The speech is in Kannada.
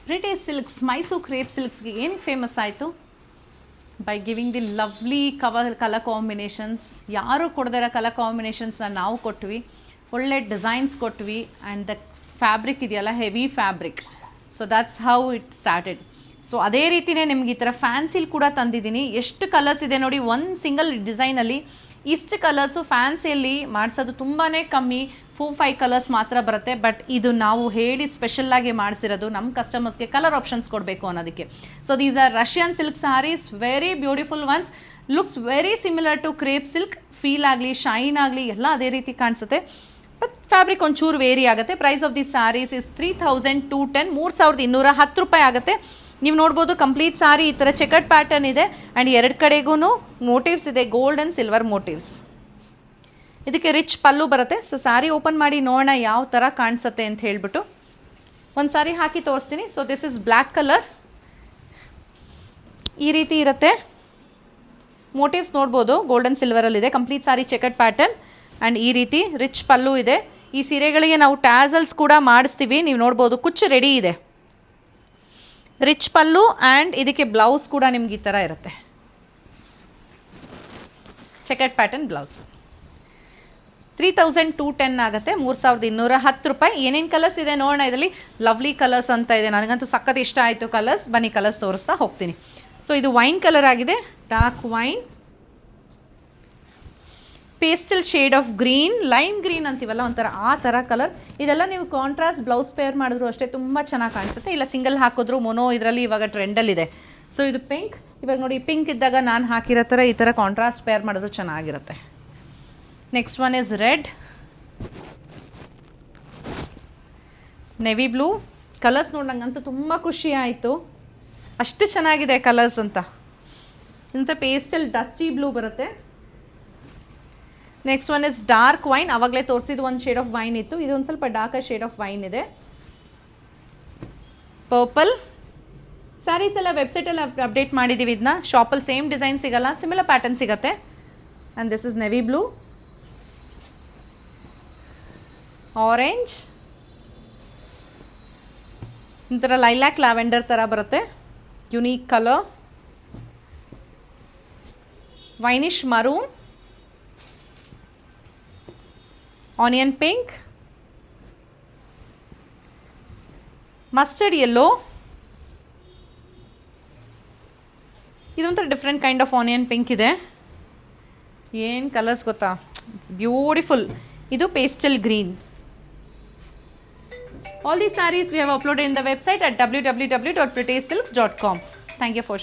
ಬ್ರಿಟಿಷ್ ಸಿಲ್ಕ್ಸ್ ಮೈಸೂರು ಕ್ರೇಪ್ ಸಿಲ್ಕ್ಸ್ಗೆ ಏನು ಫೇಮಸ್ ಆಯಿತು? By giving the lovely colour combinations. ಯಾರೂ ಕೊಡದಿರೋ ಕಲರ್ ಕಾಂಬಿನೇಷನ್ಸ್ನ ನಾವು ಕೊಟ್ವಿ, ಒಳ್ಳೆ ಡಿಸೈನ್ಸ್ ಕೊಟ್ವಿ, ಆ್ಯಂಡ್ ದ ಫ್ಯಾಬ್ರಿಕ್ ಇದೆಯಲ್ಲ heavy fabric. So that's how it started. So ಅದೇ ರೀತಿಯೇ ನಿಮ್ಗೆ ಈ ಥರ ಫ್ಯಾನ್ಸಿಲಿ ಕೂಡ ತಂದಿದ್ದೀನಿ. ಎಷ್ಟು ಕಲರ್ಸ್ ಇದೆ ನೋಡಿ, ಒಂದು ಸಿಂಗಲ್ ಡಿಸೈನಲ್ಲಿ ಇಷ್ಟು ಕಲರ್ಸು. ಫ್ಯಾನ್ಸಿಯಲ್ಲಿ ಮಾಡಿಸೋದು ತುಂಬಾ ಕಮ್ಮಿ, 4-5 ಕಲರ್ಸ್ ಮಾತ್ರ ಬರುತ್ತೆ. ಬಟ್ ಇದು ನಾವು ಹೇಳಿ ಸ್ಪೆಷಲ್ಲಾಗಿ ಮಾಡಿಸಿರೋದು ನಮ್ಮ ಕಸ್ಟಮರ್ಸ್ಗೆ ಕಲರ್ ಆಪ್ಷನ್ಸ್ ಕೊಡಬೇಕು ಅನ್ನೋದಕ್ಕೆ. So these are Russian silk saris, very beautiful ones, looks very similar to crepe silk. Feel ಆಗಲಿ, ಶೈನ್ ಆಗಲಿ ಎಲ್ಲ ಅದೇ ರೀತಿ ಕಾಣಿಸುತ್ತೆ. ಬಟ್ ಫ್ಯಾಬ್ರಿಕ್ ಒಂಚೂರು ವೇರಿ ಆಗುತ್ತೆ. Price of the saris is 3210, 3210 ರೂಪಾಯಿ ಆಗುತ್ತೆ. ನೀವು ನೋಡ್ಬೋದು ಕಂಪ್ಲೀಟ್ ಸಾರಿ ಈ ಥರ ಚೆಕರ್ಡ್ ಪ್ಯಾಟರ್ನ್ ಇದೆ, ಆ್ಯಂಡ್ ಎರಡು ಕಡೆಗೂ ಮೋಟಿವ್ಸ್ ಇದೆ, ಗೋಲ್ಡ್ ಆ್ಯಂಡ್ ಸಿಲ್ವರ್ ಮೋಟಿವ್ಸ್. ಇದಕ್ಕೆ ರಿಚ್ ಪಲ್ಲು ಬರುತ್ತೆ. ಸೊ ಸ್ಯಾರಿ ಓಪನ್ ಮಾಡಿ ನೋಡೋಣ ಯಾವ ಥರ ಕಾಣಿಸುತ್ತೆ ಅಂತ ಹೇಳ್ಬಿಟ್ಟು ಒಂದು ಸಾರಿ ಹಾಕಿ ತೋರಿಸ್ತೀನಿ. So this is black colour, ಈ ರೀತಿ ಇರುತ್ತೆ. ಮೋಟಿವ್ಸ್ ನೋಡ್ಬೋದು ಗೋಲ್ಡನ್ ಸಿಲ್ವರಲ್ಲಿದೆ. Complete sari checkered pattern and ಈ ರೀತಿ ರಿಚ್ ಪಲ್ಲು ಇದೆ. ಈ ಸೀರೆಗಳಿಗೆ ನಾವು ಟ್ಯಾಸಲ್ಸ್ ಕೂಡ ಮಾಡಿಸ್ತೀವಿ, ನೀವು ನೋಡ್ಬೋದು. ಕುಚ್ಚು ರೆಡಿ ಇದೆ, ರಿಚ್ ಪಲ್ಲು, ಆ್ಯಂಡ್ ಇದಕ್ಕೆ ಬ್ಲೌಸ್ ಕೂಡ ನಿಮ್ಗೆ ಈ ಥರ ಇರುತ್ತೆ, ಚೆಕರ್ಡ್ ಪ್ಯಾಟರ್ನ್ ಬ್ಲೌಸ್. 3210 ಆಗುತ್ತೆ, 3210 ರೂಪಾಯಿ. ಏನೇನು ಕಲರ್ಸ್ ಇದೆ ನೋಡೋಣ. ಇದರಲ್ಲಿ ಲವ್ಲಿ ಕಲರ್ಸ್ ಅಂತ ಇದೆ, ನನಗಂತೂ ಸಖತ್ ಇಷ್ಟ ಆಯಿತು ಕಲರ್ಸ್. ಬನ್ನಿ ಕಲರ್ಸ್ ತೋರಿಸ್ತಾ ಹೋಗ್ತೀನಿ. ಸೊ ಇದು ವೈನ್ ಕಲರ್ ಆಗಿದೆ, dark wine, pastel shade of green, lime green ಅಂತೀವಲ್ಲ ಒಂಥರ ಆ ಥರ ಕಲರ್. ಇದೆಲ್ಲ ನೀವು ಕಾಂಟ್ರಾಸ್ಟ್ ಬ್ಲೌಸ್ ಪೇರ್ ಮಾಡಿದ್ರು ಅಷ್ಟೇ ತುಂಬ ಚೆನ್ನಾಗಿ ಕಾಣಿಸುತ್ತೆ. ಇಲ್ಲ ಸಿಂಗಲ್ ಹಾಕಿದ್ರು ಮೊನೋ ಇದರಲ್ಲಿ ಇವಾಗ ಟ್ರೆಂಡಲ್ಲಿದೆ. ಸೊ ಇದು ಪಿಂಕ್, ಇವಾಗ ನೋಡಿ ಪಿಂಕ್ ಇದ್ದಾಗ ನಾನು ಹಾಕಿರೋ ಥರ ಈ ಥರ ಕಾಂಟ್ರಾಸ್ಟ್ ಪೇರ್ ಮಾಡಿದ್ರು ಚೆನ್ನಾಗಿರುತ್ತೆ. Next one is red, navy blue. Colours ನೋಡಂಗಂತೂ ತುಂಬ ಖುಷಿ ಆಯಿತು, ಅಷ್ಟು ಚೆನ್ನಾಗಿದೆ ಕಲರ್ಸ್ ಅಂತ. ಇಂಥ ಪೇಸ್ಟಲ್ ಡಸ್ಟಿ ಬ್ಲೂ ಬರುತ್ತೆ. Next one is dark wine, ಆವಾಗಲೇ ತೋರಿಸಿದ್ದು ಒಂದು ಶೇಡ್ ಆಫ್ ವೈನ್ ಇತ್ತು, ಇದು ಒಂದು ಸ್ವಲ್ಪ ಡಾರ್ಕರ್ ಶೇಡ್ ಆಫ್ ವೈನ್ ಇದೆ. ಪರ್ಪಲ್. ಸ್ಯಾರೀಸ್ ಎಲ್ಲ ವೆಬ್ಸೈಟಲ್ಲಿ ಅಪ್ಡೇಟ್ ಮಾಡಿದ್ದೀವಿ, ಇದನ್ನ ಶಾಪಲ್ಲಿ ಸೇಮ್ ಡಿಸೈನ್ ಸಿಗಲ್ಲ, ಸಿಮಿಲರ್ ಪ್ಯಾಟರ್ನ್ ಸಿಗುತ್ತೆ. And this is navy blue, orange, ಒಂಥರ ಲೈಲ್ಯಾಕ್ ಲ್ಯಾವೆಂಡರ್ ಥರ ಬರುತ್ತೆ, unique colour, wineish maroon, onion pink, mustard yellow. ಇದೊಂಥರ different kind of onion pink ಇದೆ. ಏನು ಕಲರ್ಸ್ ಗೊತ್ತಾ, ಬ್ಯೂಟಿಫುಲ್. ಇದು pastel green. All these sarees we have uploaded in the website at www.britishsilks.com. Thank you for